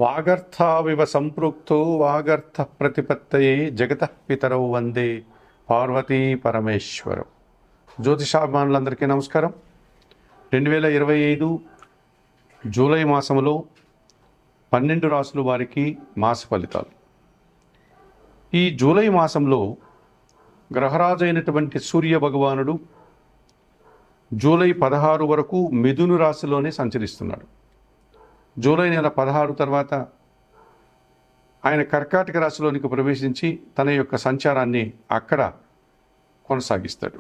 వాగర్థావివ సంపృక్తో వాగర్థ ప్రతిపత్తయే జగతః పితరౌ వందే పార్వతీ పరమేశ్వరం. జ్యోతిషాభిమానులందరికీ నమస్కారం. 2025 జూలై మాసంలో 12 రాసుల వారికి మాస ఫలితాలు. ఈ జూలై మాసంలో గ్రహరాజు అయినటువంటి సూర్య భగవానుడు జూలై 16 వరకు మిథున రాశిలోనే సంచరిస్తున్నాడు. జూలై నెల 16 తర్వాత ఆయన కర్కాటక రాశిలోనికి ప్రవేశించి తన యొక్క సంచారాన్ని అక్కడ కొనసాగిస్తాడు.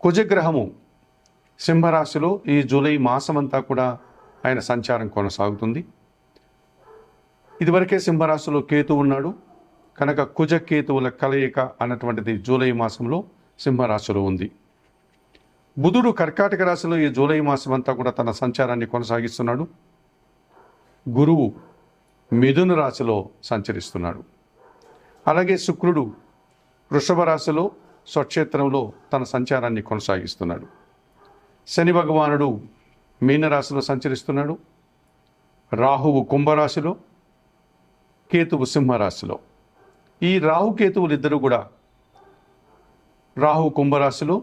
కుజగ్రహము సింహరాశిలో ఈ జూలై మాసమంతా కూడా ఆయన సంచారం కొనసాగుతుంది. ఇదివరకే సింహరాశిలో కేతు ఉన్నాడు కనుక కుజ కేతువుల కలయిక అన్నటువంటిది జూలై మాసంలో సింహరాశిలో ఉంది. బుధుడు కర్కాటక రాశిలో ఈ జూలై మాసం అంతా కూడా తన సంచారాన్ని కొనసాగిస్తున్నాడు. గురువు మిథున రాశిలో సంచరిస్తున్నాడు. అలాగే శుక్రుడు వృషభ రాశిలో స్వక్షేత్రంలో తన సంచారాన్ని కొనసాగిస్తున్నాడు. శని భగవానుడు మీనరాశిలో సంచరిస్తున్నాడు. రాహువు కుంభరాశిలో, కేతువు సింహరాశిలో. ఈ రాహుకేతువులు ఇద్దరు కూడా రాహు కుంభరాశిలో,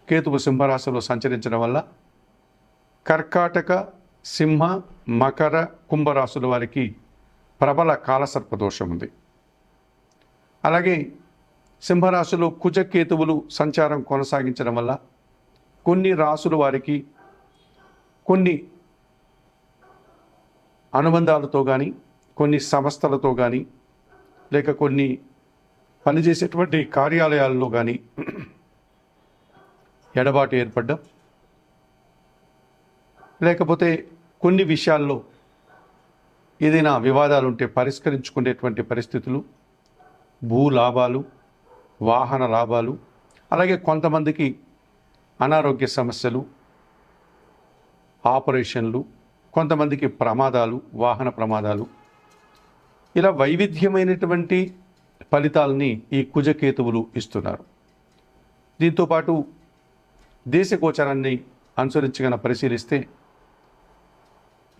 కేతువు సింహరాశిలో సంచరించడం వల్ల కర్కాటక, సింహ, మకర, కుంభరాశుల వారికి ప్రబల కాలసర్పదోషం ఉంది. అలాగే సింహరాశిలో కుజకేతువులు సంచారం కొనసాగించడం వల్ల కొన్ని రాశుల వారికి కొన్ని అనుబంధాలతో కానీ, కొన్ని సంస్థలతో కానీ, లేక కొన్ని పనిచేసేటువంటి కార్యాలయాల్లో కానీ ఎడబాటు ఏర్పడ్డం, లేకపోతే కొన్ని విషయాల్లో ఏదైనా వివాదాలు ఉంటే పరిష్కరించుకునేటువంటి పరిస్థితులు, భూ లాభాలు, వాహన లాభాలు, అలాగే కొంతమందికి అనారోగ్య సమస్యలు, ఆపరేషన్లు, కొంతమందికి ప్రమాదాలు, వాహన ప్రమాదాలు, ఇలా వైవిధ్యమైనటువంటి ఫలితాలని ఈ కుజకేతువులు ఇస్తున్నారు. దీంతోపాటు దేశ గోచరాన్ని అనుసరించగన పరిశీలిస్తే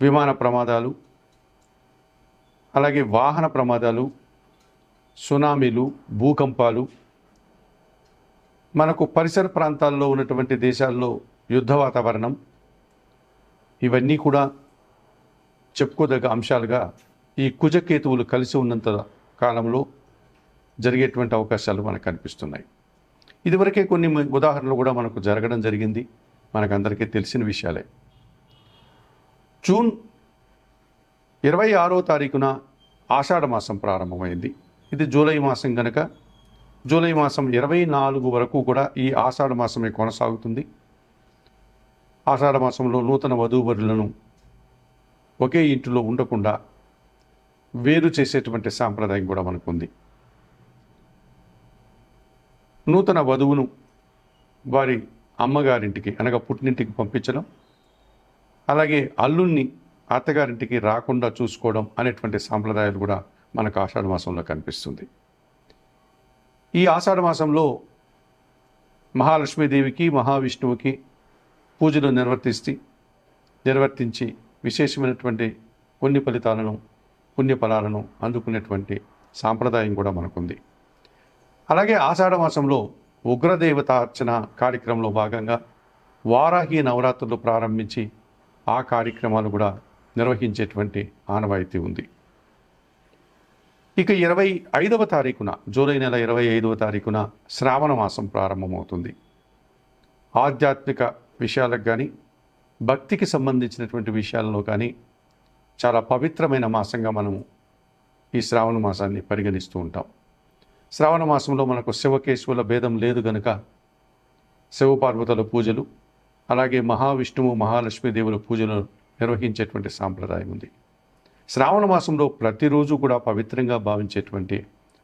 విమాన ప్రమాదాలు, అలాగే వాహన ప్రమాదాలు, సునామీలు, భూకంపాలు, మనకు పరిసర ప్రాంతాల్లో ఉన్నటువంటి దేశాల్లో యుద్ధ వాతావరణం, ఇవన్నీ కూడా చెప్పుకోదగ్గ అంశాలుగా ఈ కుజకేతువులు కలిసి ఉన్నంత కాలంలో జరిగేటువంటి అవకాశాలు మనకు కనిపిస్తున్నాయి. ఇదివరకే కొన్ని ఉదాహరణలు కూడా మనకు జరగడం జరిగింది, మనకందరికీ తెలిసిన విషయాలే. జూన్ 26వ తారీఖున ఆషాఢ మాసం ప్రారంభమైంది. ఇది జూలై మాసం కనుక జూలై మాసం 24 వరకు కూడా ఈ ఆషాఢ మాసమే కొనసాగుతుంది. ఆషాఢ మాసంలో నూతన వధూవరులను ఒకే ఇంటిలో ఉండకుండా వేరు చేసేటువంటి సాంప్రదాయం కూడా మనకుంది. నూతన వధువును వారి అమ్మగారింటికి అనగా పుట్టినింటికి పంపించడం, అలాగే అల్లుణ్ణి అత్తగారింటికి రాకుండా చూసుకోవడం అనేటువంటి సాంప్రదాయాలు కూడా మనకు ఆషాఢ మాసంలో కనిపిస్తుంది. ఈ ఆషాఢ మాసంలో మహాలక్ష్మీదేవికి, మహావిష్ణువుకి పూజలు నిర్వర్తించి విశేషమైనటువంటి కొన్ని ఫలితాలను, పుణ్యఫలాలను అందుకునేటువంటి సాంప్రదాయం కూడా మనకుంది. అలాగే ఆషాఢ మాసంలో ఉగ్రదేవతార్చన కార్యక్రమంలో భాగంగా వారాహి నవరాత్రులు ప్రారంభించి ఆ కార్యక్రమాలు కూడా నిర్వహించేటువంటి ఆనవాయితీ ఉంది. ఇక 25వ తారీఖున జూలై నెల 25వ తారీఖున శ్రావణ మాసం ప్రారంభమవుతుంది. ఆధ్యాత్మిక విషయాలకు కానీ, భక్తికి సంబంధించినటువంటి విషయాలలో కానీ చాలా పవిత్రమైన మాసంగా మనము ఈ శ్రావణ మాసాన్ని పరిగణిస్తూ ఉంటాం. శ్రావణ మాసంలో మనకు శివకేశవుల భేదం లేదు కనుక శివపార్వతుల పూజలు, అలాగే మహావిష్ణువు, మహాలక్ష్మీదేవుల పూజలు నిర్వహించేటువంటి సాంప్రదాయం ఉంది. శ్రావణ మాసంలో ప్రతిరోజు కూడా పవిత్రంగా భావించేటువంటి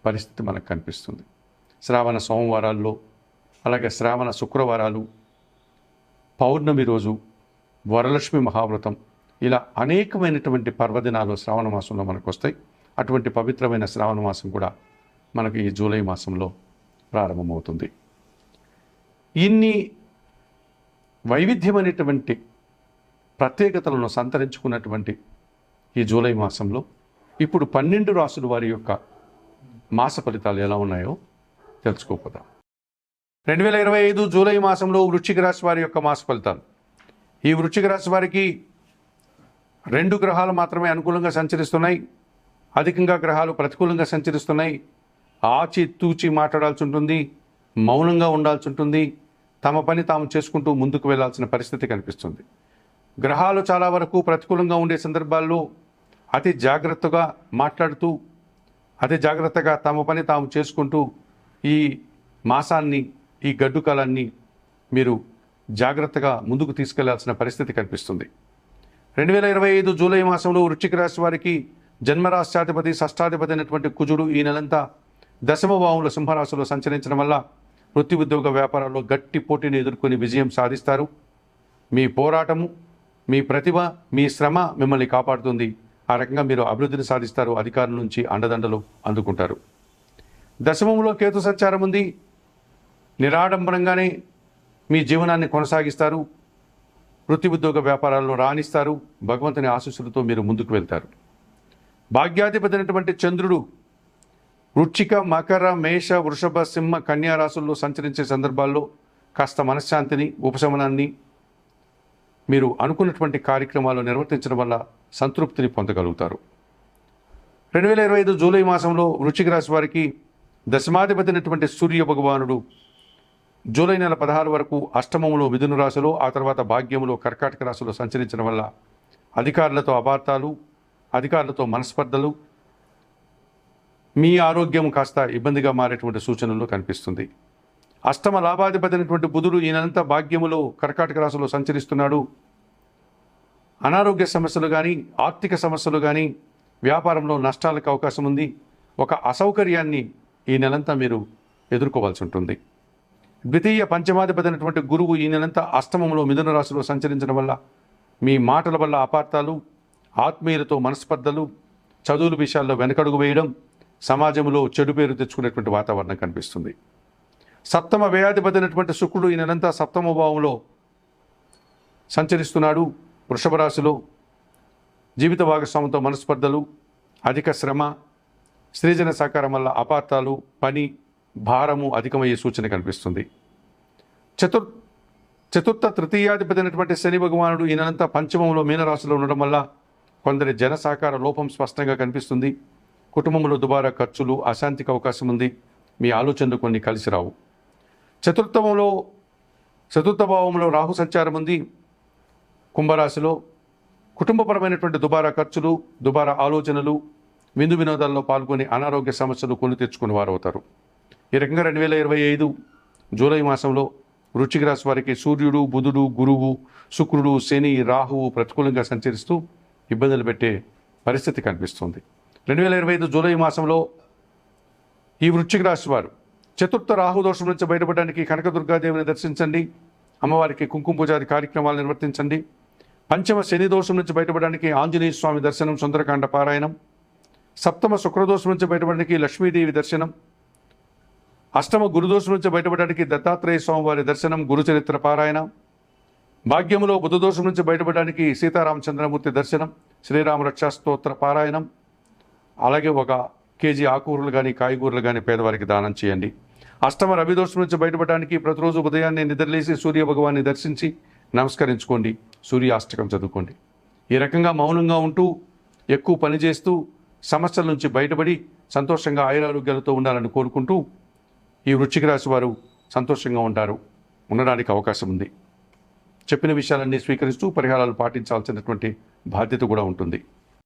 పరిస్థితి మనకు కనిపిస్తుంది. శ్రావణ సోమవారాల్లో, అలాగే శ్రావణ శుక్రవారాలు, పౌర్ణమి రోజు, వరలక్ష్మి మహావ్రతం, ఇలా అనేకమైనటువంటి పర్వదినాలు శ్రావణ మాసంలో మనకు వస్తాయి. అటువంటి పవిత్రమైన శ్రావణ మాసం కూడా మనకు ఈ జూలై మాసంలో ప్రారంభమవుతుంది. ఇన్ని వైవిధ్యమైనటువంటి ప్రత్యేకతలను సంతరించుకున్నటువంటి ఈ జూలై మాసంలో. ఇప్పుడు 12 రాసుల వారి యొక్క మాస ఫలితాలు ఎలా ఉన్నాయో తెలుసుకోపోదాం. 2025 జూలై మాసంలో వృశ్చిక రాశి వారి యొక్క మాస ఫలితాలు. ఈ వృశ్చిక రాశి వారికి 2 గ్రహాలు మాత్రమే అనుకూలంగా సంచరిస్తున్నాయి. అధికంగా గ్రహాలు ప్రతికూలంగా సంచరిస్తున్నాయి. ఆచి తూచి మాట్లాడాల్సి ఉంటుంది, మౌనంగా ఉండాల్సి ఉంటుంది, తమ పని తాము చేసుకుంటూ ముందుకు వెళ్లాల్సిన పరిస్థితి కనిపిస్తుంది. గ్రహాలు చాలా వరకు ప్రతికూలంగా ఉండే సందర్భాల్లో అతి జాగ్రత్తగా మాట్లాడుతూ, అతి జాగ్రత్తగా తమ పని తాము చేసుకుంటూ ఈ మాసాన్ని, ఈ గడ్డు కాలాన్ని మీరు జాగ్రత్తగా ముందుకు తీసుకెళ్లాల్సిన పరిస్థితి కనిపిస్తుంది. 2025 జూలై మాసంలో వృశ్చిక రాశి వారికి జన్మరాశ్యాధిపతి, షష్టాధిపతి అయినటువంటి కుజుడు ఈ నెలంతా దశమ భావంలో సింహరాశిలో సంచరించడం వల్ల వృత్తి ఉద్యోగ వ్యాపారాల్లో గట్టి పోటీని ఎదుర్కొని విజయం సాధిస్తారు. మీ పోరాటము, మీ ప్రతిభ, మీ శ్రమ మిమ్మల్ని కాపాడుతుంది. ఆ రకంగా మీరు అభివృద్ధిని సాధిస్తారు. అధికారుల నుంచి అండదండలు అందుకుంటారు. దశమంలో కేతు సంచారం ఉంది. నిరాడంబరంగానే మీ జీవనాన్ని కొనసాగిస్తారు. వృత్తి ఉద్యోగ వ్యాపారాల్లో రాణిస్తారు. భగవంతుని ఆశీస్సులతో మీరు ముందుకు వెళ్తారు. భాగ్యాధిపతి అయినటువంటి చంద్రుడు వృశ్చిక, మకర, మేష, వృషభ, సింహ, కన్యా రాశుల్లో సంచరించే సందర్భాల్లో కాస్త మనశ్శాంతిని, ఉపశమనాన్ని, మీరు అనుకున్నటువంటి కార్యక్రమాలు నిర్వర్తించడం వల్ల సంతృప్తిని పొందగలుగుతారు. 2025 జూలై మాసంలో వృశ్చిక రాశి వారికి దశమాధిపతి అయినటువంటి సూర్య భగవానుడు జూలై నెల 16 వరకు అష్టమంలో మిథున రాశిలో, ఆ తర్వాత భాగ్యంలో కర్కాటక రాశిలో సంచరించడం వల్ల అధికారులతో అపార్థాలు, అధికారులతో మనస్పర్ధలు, మీ ఆరోగ్యం కాస్త ఇబ్బందిగా మారేటువంటి సూచనలు కనిపిస్తుంది. అష్టమ లాభాధిపతి అయినటువంటి బుధుడు ఈ నెలంతా భాగ్యములో కర్కాటక రాశిలో సంచరిస్తున్నాడు. అనారోగ్య సమస్యలు కానీ, ఆర్థిక సమస్యలు కానీ, వ్యాపారంలో నష్టాలకు అవకాశం ఉంది. ఒక అసౌకర్యాన్ని ఈ నెలంతా మీరు ఎదుర్కోవాల్సి ఉంటుంది. ద్వితీయ పంచమాధిపతి అయినటువంటి గురువు ఈ నెలంతా అష్టమంలో మిథున రాశిలో సంచరించడం వల్ల మీ మాటల వల్ల అపార్థాలు, ఆత్మీయులతో మనస్పర్ధలు, చదువుల విషయాల్లో వెనకడుగు వేయడం, సమాజంలో చెడు పేరు తెచ్చుకునేటువంటి వాతావరణం కనిపిస్తుంది. సప్తమ వ్యయాధిపతి అయినటువంటి శుక్రుడు ఈ నెలంతా సప్తమ భావంలో సంచరిస్తున్నాడు. వృషభ రాశిలో జీవిత భాగస్వామితో మనస్పర్ధలు, అధిక శ్రమ, స్త్రీజన సహకారం వల్ల అపార్థాలు, పని భారము అధికమయ్యే సూచన కనిపిస్తుంది. చతుర్థ తృతీయాధిపతి అయినటువంటి శని భగవానుడు ఈ నెలంతా పంచమంలో మీనరాశిలో ఉండడం వల్ల కొందరి జన సహకార లోపం స్పష్టంగా కనిపిస్తుంది. కుటుంబంలో దుబారా ఖర్చులు, అశాంతికి అవకాశం ఉంది. మీ ఆలోచనలు కొన్ని కలిసి రావు. చతుర్థ భావంలో రాహు సంచారం ఉంది కుంభరాశిలో. కుటుంబపరమైనటువంటి దుబారా ఖర్చులు, దుబారా ఆలోచనలు, విందు వినోదాల్లో పాల్గొని అనారోగ్య సమస్యలు కొని తెచ్చుకుని వారు అవుతారు. ఈ రకంగా 2025 జూలై మాసంలో వృశ్చిక రాశి వారికి సూర్యుడు, బుధుడు, గురువు, శుక్రుడు, శని, రాహువు ప్రతికూలంగా సంచరిస్తూ ఇబ్బందులు పెట్టే పరిస్థితి కనిపిస్తుంది. 2025 జూలై మాసంలో ఈ వృశ్చిక రాశి వారు చతుర్థ రాహు దోషం నుంచి బయటపడడానికి కనకదుర్గాదేవిని దర్శించండి. అమ్మవారికి కుంకుమ పూజాది కార్యక్రమాలు నిర్వర్తించండి. పంచమ శని దోషం నుంచి బయటపడడానికి ఆంజనేయ స్వామి దర్శనం, సుందరకాండ పారాయణం. సప్తమ శుక్రదోషం నుంచి బయటపడడానికి లక్ష్మీదేవి దర్శనం. అష్టమ గురుదోషం నుంచి బయటపడడానికి దత్తాత్రేయ స్వామివారి దర్శనం, గురుచరిత్ర పారాయణ. భాగ్యములో బుధదోషం నుంచి బయటపడడానికి సీతారామచంద్రమూర్తి దర్శనం, శ్రీరామ రక్షా స్తోత్ర పారాయణం. అలాగే 1 కేజీ ఆకుకూరలు కానీ, కాయగూరలు కానీ పేదవారికి దానం చేయండి. అష్టమ రవిదోషం నుంచి బయటపడడానికి ప్రతిరోజు ఉదయాన్నే నిద్రలేసి సూర్య భగవాన్ని దర్శించి నమస్కరించుకోండి. సూర్యాష్టకం చదువుకోండి. ఈ రకంగా మౌనంగా ఉంటూ, ఎక్కువ పని చేస్తూ, సమస్యల నుంచి బయటపడి సంతోషంగా ఆయురారోగ్యాలతో ఉండాలని కోరుకుంటూ ఈ వృశ్చిక రాశి వారు సంతోషంగా ఉండడానికి అవకాశం ఉంది. చెప్పిన విషయాలన్నీ స్వీకరిస్తూ పరిహారాలు పాటించాల్సినటువంటి బాధ్యత కూడా ఉంటుంది.